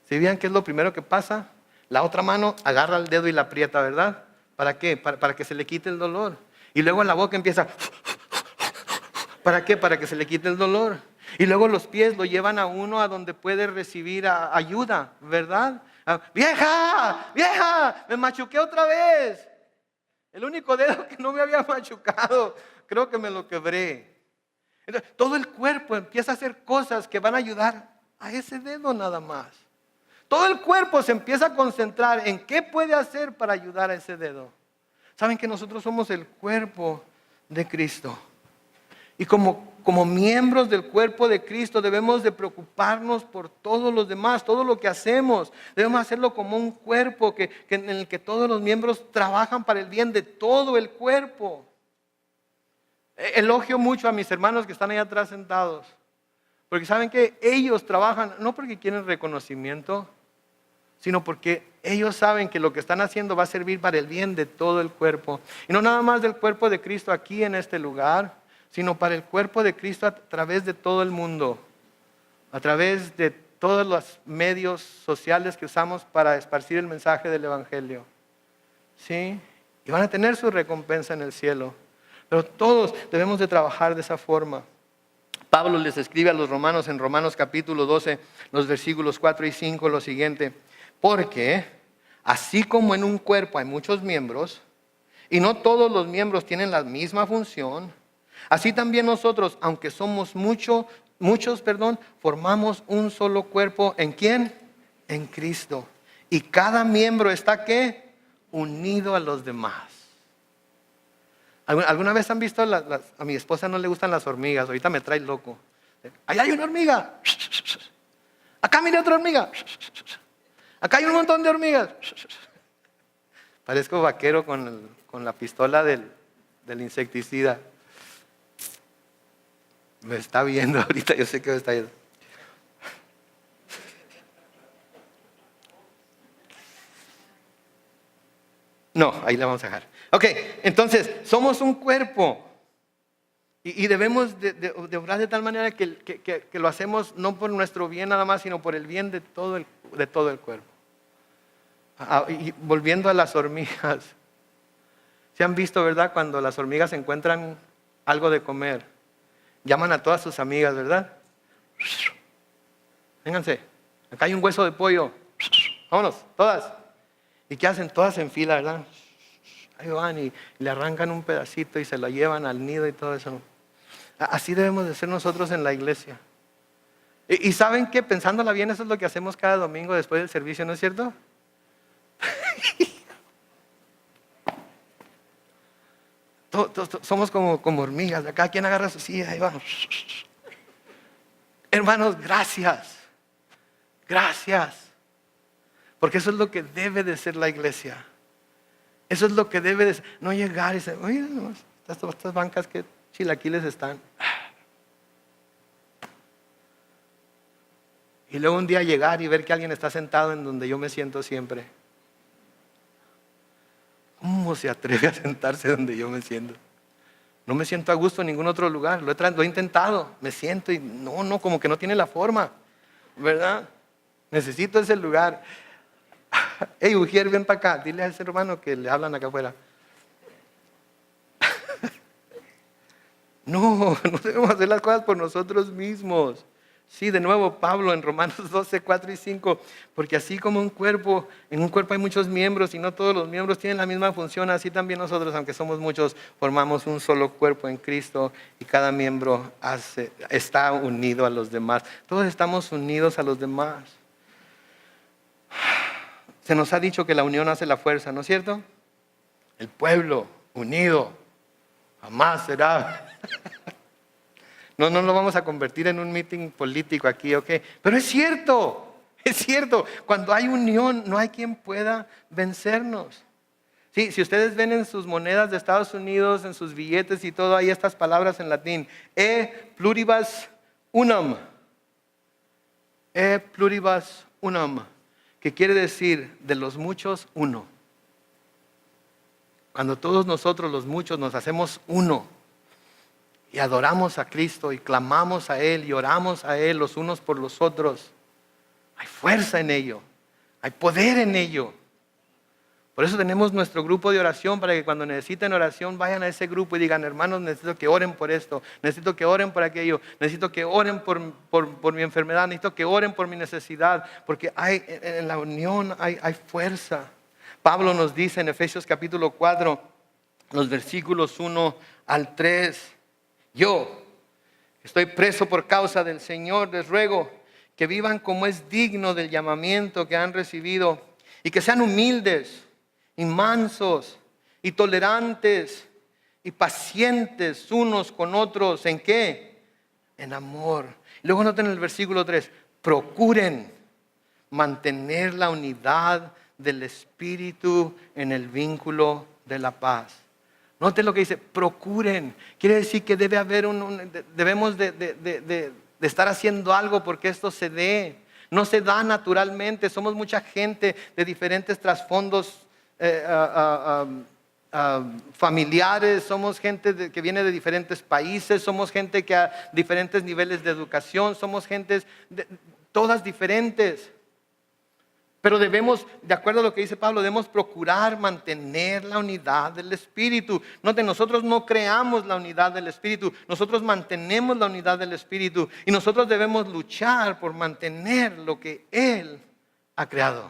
¿sí vean qué es lo primero que pasa? La otra mano agarra el dedo y la aprieta, ¿verdad? ¿Para qué? Para que se le quite el dolor. Y luego en la boca empieza, ¿para qué? Para que se le quite el dolor. Y luego los pies lo llevan a uno a donde puede recibir ayuda, ¿verdad? ¡Vieja! ¡Me machuqué otra vez! El único dedo que no me había machucado, creo que me lo quebré. Entonces, todo el cuerpo empieza a hacer cosas que van a ayudar a ese dedo nada más. Todo el cuerpo se empieza a concentrar en qué puede hacer para ayudar a ese dedo. Saben que nosotros somos el cuerpo de Cristo. Y como miembros del cuerpo de Cristo debemos de preocuparnos por todos los demás, todo lo que hacemos. Debemos hacerlo como un cuerpo en el que todos los miembros trabajan para el bien de todo el cuerpo. Elogio mucho a mis hermanos que están ahí atrás sentados, porque saben que ellos trabajan no porque quieren reconocimiento, sino porque ellos saben que lo que están haciendo va a servir para el bien de todo el cuerpo. Y no nada más del cuerpo de Cristo aquí en este lugar, sino para el cuerpo de Cristo a través de todo el mundo, a través de todos los medios sociales que usamos para esparcir el mensaje del Evangelio. ¿Sí? Y van a tener su recompensa en el cielo. Pero todos debemos de trabajar de esa forma. Pablo les escribe a los romanos en Romanos capítulo 12, los versículos 4 y 5, lo siguiente. Porque así como en un cuerpo hay muchos miembros, y no todos los miembros tienen la misma función, así también nosotros, aunque somos muchos, formamos un solo cuerpo. ¿En quién? En Cristo. Y cada miembro está, ¿qué? Unido a los demás. ¿Alguna vez han visto, a mi esposa no le gustan las hormigas, ahorita me trae loco. Allá hay una hormiga. Acá mire otra hormiga. Acá hay un montón de hormigas. Parezco vaquero con la pistola del insecticida. Me está viendo ahorita, yo sé que me está viendo. No, ahí la vamos a dejar. Ok, entonces, somos un cuerpo. Y debemos de obrar de tal manera que lo hacemos no por nuestro bien nada más, sino por el bien de todo el cuerpo. Y volviendo a las hormigas. ¿Se han visto, verdad? Cuando las hormigas encuentran algo de comer, llaman a todas sus amigas, ¿verdad? Vénganse, acá hay un hueso de pollo. Vámonos, todas. ¿Y qué hacen? Todas en fila, ¿verdad? Ahí van y le arrancan un pedacito y se lo llevan al nido y todo eso. Así debemos de ser nosotros en la iglesia. Y ¿saben qué? Pensándola bien, eso es lo que hacemos cada domingo después del servicio, ¿no es cierto? Somos como hormigas. Acá quien agarra su silla, ahí vamos. Hermanos, gracias. Gracias. Porque eso es lo que debe de ser la iglesia. Eso es lo que debe de ser. No llegar y decir, oye, estas bancas que chilaquiles están. Y luego un día llegar y ver que alguien está sentado en donde yo me siento siempre. ¿Cómo se atreve a sentarse donde yo me siento? No me siento a gusto en ningún otro lugar. Lo he intentado. Me siento y no, como que no tiene la forma. ¿Verdad? Necesito ese lugar. Hey, Ujier, ven para acá. Dile a ese hermano que le hablan acá afuera. No debemos hacer las cosas por nosotros mismos. Sí, de nuevo Pablo en Romanos 12, 4 y 5, porque así como en un cuerpo hay muchos miembros y no todos los miembros tienen la misma función, así también nosotros, aunque somos muchos, formamos un solo cuerpo en Cristo y cada miembro está unido a los demás. Todos estamos unidos a los demás. Se nos ha dicho que la unión hace la fuerza, ¿no es cierto? El pueblo unido jamás será. No lo vamos a convertir en un meeting político aquí, ¿ok? Pero es cierto. Cuando hay unión, no hay quien pueda vencernos. Sí, si ustedes ven en sus monedas de Estados Unidos, en sus billetes y todo, hay estas palabras en latín. E pluribus unum. E pluribus unum. Que quiere decir de los muchos, uno. Cuando todos nosotros, los muchos, nos hacemos uno. Y adoramos a Cristo y clamamos a Él y oramos a Él los unos por los otros. Hay fuerza en ello. Hay poder en ello. Por eso tenemos nuestro grupo de oración para que cuando necesiten oración vayan a ese grupo y digan, hermanos, necesito que oren por esto, necesito que oren por aquello, necesito que oren por mi enfermedad, necesito que oren por mi necesidad, porque en la unión hay fuerza. Pablo nos dice en Efesios capítulo 4, los versículos 1 al 3, yo estoy preso por causa del Señor, les ruego que vivan como es digno del llamamiento que han recibido y que sean humildes y mansos y tolerantes y pacientes unos con otros. ¿En qué? En amor. Luego noten el versículo 3. Procuren mantener la unidad del Espíritu en el vínculo de la paz. Noten lo que dice, procuren. Quiere decir que debe haber debemos de estar haciendo algo porque esto se dé. No se da naturalmente. Somos mucha gente de diferentes trasfondos familiares, somos gente que viene de diferentes países, somos gente que a diferentes niveles de educación, somos gentes todas diferentes. Pero debemos, de acuerdo a lo que dice Pablo, debemos procurar mantener la unidad del Espíritu. Noten, nosotros no creamos la unidad del Espíritu, nosotros mantenemos la unidad del Espíritu y nosotros debemos luchar por mantener lo que Él ha creado,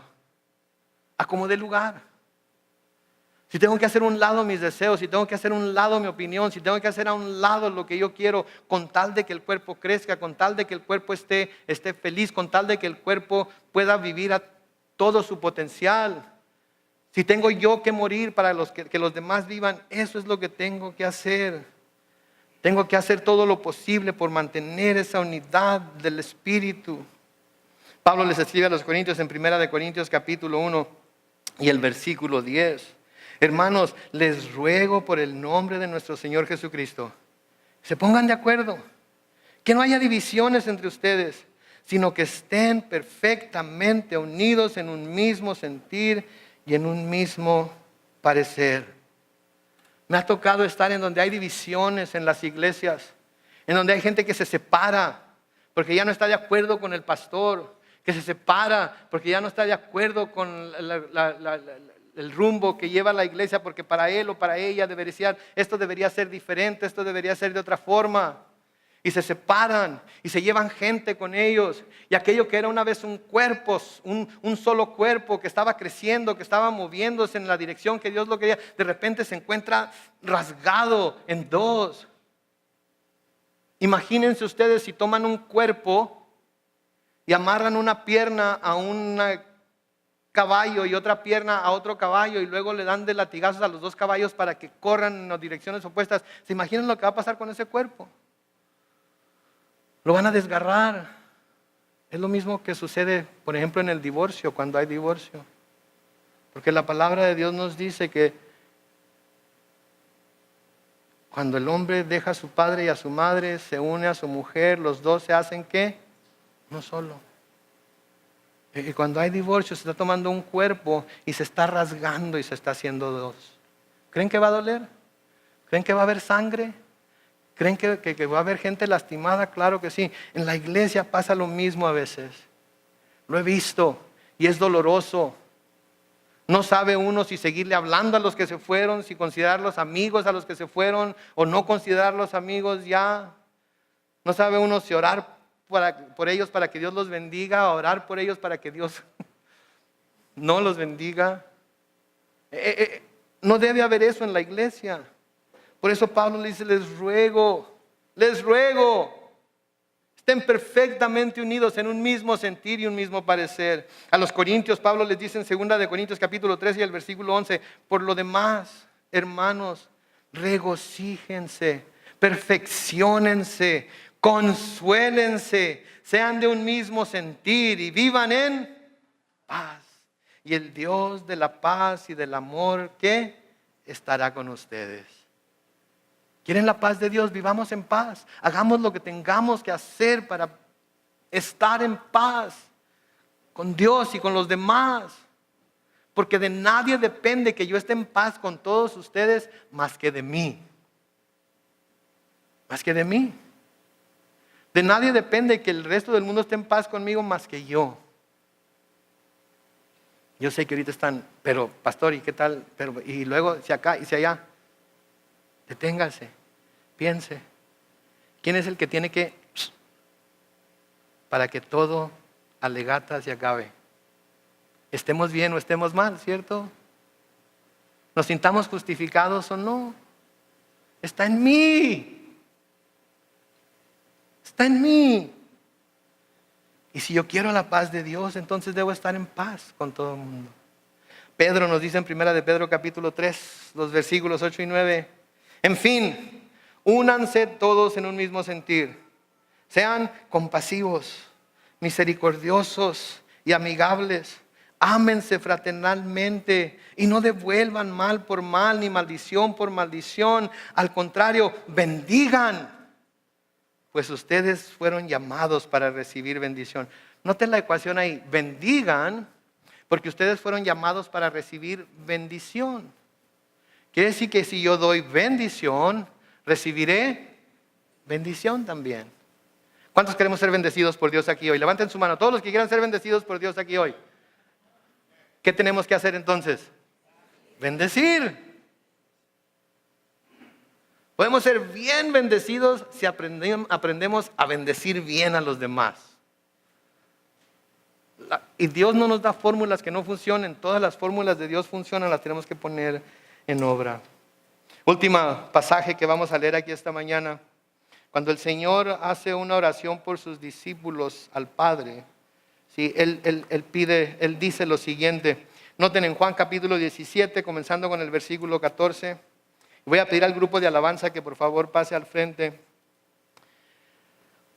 a como dé lugar. Si tengo que hacer a un lado mis deseos, si tengo que hacer a un lado mi opinión, si tengo que hacer a un lado lo que yo quiero, con tal de que el cuerpo crezca, con tal de que el cuerpo esté feliz, con tal de que el cuerpo pueda vivir a todo su potencial. Si tengo yo que morir para que los demás vivan, eso es lo que tengo que hacer. Tengo que hacer todo lo posible por mantener esa unidad del Espíritu. Pablo les escribe a los Corintios en 1 Corintios capítulo 1 y el versículo 10. Hermanos, les ruego por el nombre de nuestro Señor Jesucristo, se pongan de acuerdo, que no haya divisiones entre ustedes, sino que estén perfectamente unidos en un mismo sentir y en un mismo parecer. Me ha tocado estar en donde hay divisiones en las iglesias, en donde hay gente que se separa porque ya no está de acuerdo con el pastor, que se separa porque ya no está de acuerdo con el rumbo que lleva la iglesia, porque para él o para ella esto debería ser diferente, esto debería ser de otra forma. Y se separan y se llevan gente con ellos. Y aquello que era una vez un cuerpo, un solo cuerpo que estaba creciendo, que estaba moviéndose en la dirección que Dios lo quería, de repente se encuentra rasgado en dos. Imagínense ustedes si toman un cuerpo y amarran una pierna a un caballo y otra pierna a otro caballo y luego le dan de latigazos a los dos caballos para que corran en las direcciones opuestas. ¿Se imaginan lo que va a pasar con ese cuerpo? Lo van a desgarrar. Es lo mismo que sucede, por ejemplo, en el divorcio, cuando hay divorcio. Porque la palabra de Dios nos dice que cuando el hombre deja a su padre y a su madre, se une a su mujer, los dos se hacen ¿qué? Uno solo. Y cuando hay divorcio, se está tomando un cuerpo y se está rasgando y se está haciendo dos. ¿Creen que va a doler? ¿Creen que va a haber sangre? ¿Creen que va a haber gente lastimada? Claro que sí. En la iglesia pasa lo mismo a veces. Lo he visto y es doloroso. No sabe uno si seguirle hablando a los que se fueron, si considerarlos amigos a los que se fueron o no considerarlos amigos ya. No sabe uno si orar por ellos para que Dios los bendiga o orar por ellos para que Dios no los bendiga. No debe haber eso en la iglesia. Por eso Pablo le dice, les ruego, estén perfectamente unidos en un mismo sentir y un mismo parecer. A los Corintios, Pablo les dice en 2 Corintios capítulo 3 y el versículo 11, por lo demás, hermanos, regocíjense, perfecciónense, consuélense, sean de un mismo sentir y vivan en paz. Y el Dios de la paz y del amor, ¿qué? Estará con ustedes. ¿Quieren la paz de Dios? Vivamos en paz. Hagamos lo que tengamos que hacer para estar en paz con Dios y con los demás. Porque de nadie depende que yo esté en paz con todos ustedes más que de mí. Más que de mí. De nadie depende que el resto del mundo esté en paz conmigo más que yo. Yo sé que ahorita están, pero pastor, ¿y qué tal? Y luego, si acá y si allá. Deténgase, piense. ¿Quién es el que tiene que para que todo alegata se acabe? Estemos bien o estemos mal, ¿cierto? Nos sintamos justificados o no. Está en mí. Está en mí. Y si yo quiero la paz de Dios, entonces debo estar en paz con todo el mundo. Pedro nos dice en 1 Pedro capítulo 3, los versículos 8 y 9. En fin, únanse todos en un mismo sentir. Sean compasivos, misericordiosos y amigables. Ámense fraternalmente y no devuelvan mal por mal ni maldición por maldición. Al contrario, bendigan, pues ustedes fueron llamados para recibir bendición. Noten la ecuación ahí, bendigan, porque ustedes fueron llamados para recibir bendición. Quiere decir que si yo doy bendición, recibiré bendición también. ¿Cuántos queremos ser bendecidos por Dios aquí hoy? Levanten su mano, todos los que quieran ser bendecidos por Dios aquí hoy. ¿Qué tenemos que hacer entonces? Bendecir. Podemos ser bien bendecidos si aprendemos a bendecir bien a los demás. Y Dios no nos da fórmulas que no funcionen. Todas las fórmulas de Dios funcionan, las tenemos que poner en obra. Último pasaje que vamos a leer aquí esta mañana. Cuando el Señor hace una oración por sus discípulos al Padre, ¿sí? Él dice lo siguiente. Noten en Juan capítulo 17, comenzando con el versículo 14. Voy a pedir al grupo de alabanza que por favor pase al frente.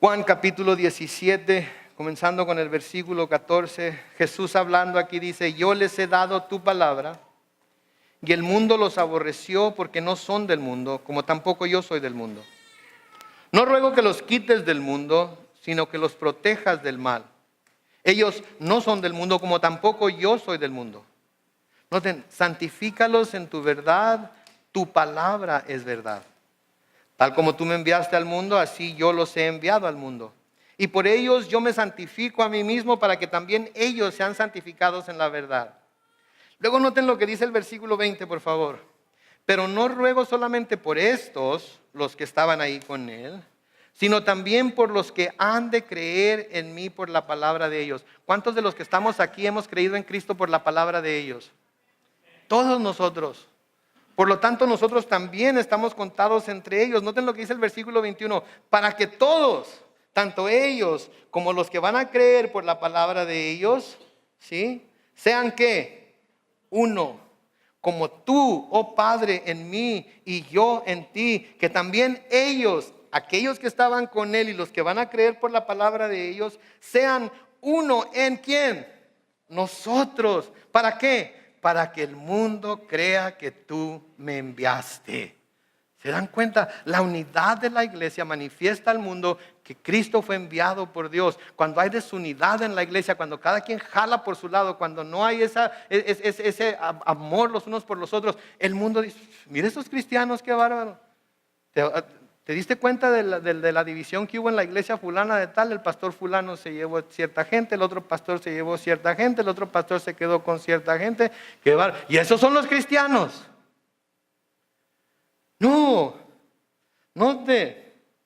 Juan capítulo 17, comenzando con el versículo 14. Jesús hablando aquí dice: yo les he dado tu palabra, y el mundo los aborreció porque no son del mundo, como tampoco yo soy del mundo. No ruego que los quites del mundo, sino que los protejas del mal. Ellos no son del mundo, como tampoco yo soy del mundo. Noten, santifícalos en tu verdad, tu palabra es verdad. Tal como tú me enviaste al mundo, así yo los he enviado al mundo. Y por ellos yo me santifico a mí mismo, para que también ellos sean santificados en la verdad. Luego noten lo que dice el versículo 20, por favor. Pero no ruego solamente por estos, los que estaban ahí con él, sino también por los que han de creer en mí por la palabra de ellos. ¿Cuántos de los que estamos aquí hemos creído en Cristo por la palabra de ellos? Todos nosotros. Por lo tanto, nosotros también estamos contados entre ellos. Noten lo que dice el versículo 21. Para que todos, tanto ellos como los que van a creer por la palabra de ellos, ¿sí? Sean ¿qué? Uno. Como tú, oh Padre, en mí y yo en ti, que también ellos, aquellos que estaban con él y los que van a creer por la palabra de ellos, sean uno. ¿En quién? Nosotros. ¿Para qué? Para que el mundo crea que tú me enviaste. ¿Se dan cuenta? La unidad de la iglesia manifiesta al mundo que Cristo fue enviado por Dios. Cuando hay desunidad en la iglesia, cuando cada quien jala por su lado, cuando no hay ese amor los unos por los otros, el mundo dice: mira estos cristianos, qué bárbaro. ¿Te diste cuenta de la división que hubo en la iglesia fulana de tal? El pastor fulano se llevó cierta gente, el otro pastor se llevó cierta gente, el otro pastor se quedó con cierta gente. Qué bárbaro. Y esos son los cristianos. No,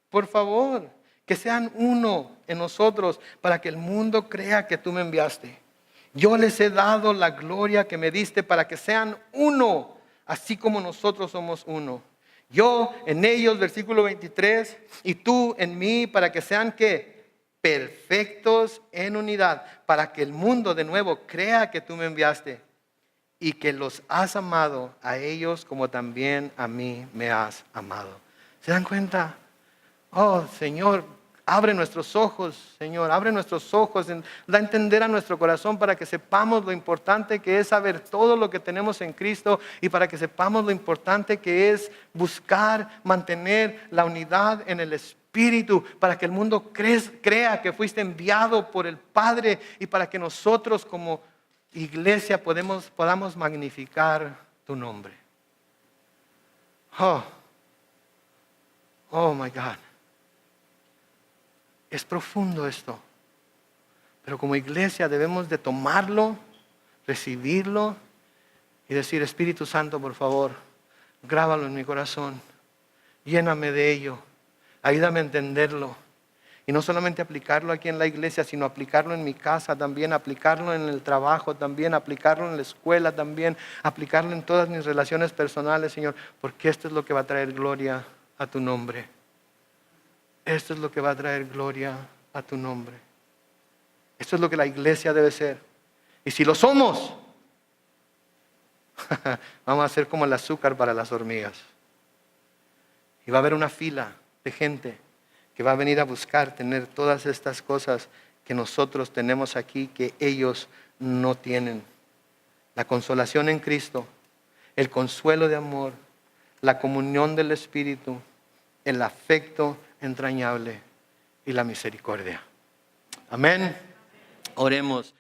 por favor, que sean uno en nosotros, para que el mundo crea que tú me enviaste. Yo les he dado la gloria que me diste, para que sean uno, así como nosotros somos uno. Yo en ellos, versículo 23, y tú en mí, para que sean ¿qué? Perfectos en unidad, para que el mundo de nuevo crea que tú me enviaste y que los has amado a ellos como también a mí me has amado. ¿Se dan cuenta? Oh, Señor, abre nuestros ojos, Señor, abre nuestros ojos, da a entender a nuestro corazón para que sepamos lo importante que es saber todo lo que tenemos en Cristo, y para que sepamos lo importante que es buscar, mantener la unidad en el Espíritu, para que el mundo crea que fuiste enviado por el Padre, y para que nosotros como iglesia podamos magnificar tu nombre. Oh my God. Es profundo esto. Pero como iglesia debemos de tomarlo, recibirlo y decir: Espíritu Santo, por favor, grábalo en mi corazón. Lléname de ello. Ayúdame a entenderlo. Y no solamente aplicarlo aquí en la iglesia, sino aplicarlo en mi casa también, aplicarlo en el trabajo también, aplicarlo en la escuela también, aplicarlo en todas mis relaciones personales, Señor, porque esto es lo que va a traer gloria a tu nombre. Esto es lo que va a traer gloria a tu nombre. Esto es lo que la iglesia debe ser. Y si lo somos, vamos a ser como el azúcar para las hormigas. Y va a haber una fila de gente que va a venir a buscar tener todas estas cosas que nosotros tenemos aquí, que ellos no tienen. La consolación en Cristo, el consuelo de amor, la comunión del Espíritu, el afecto entrañable y la misericordia. Amén. Oremos.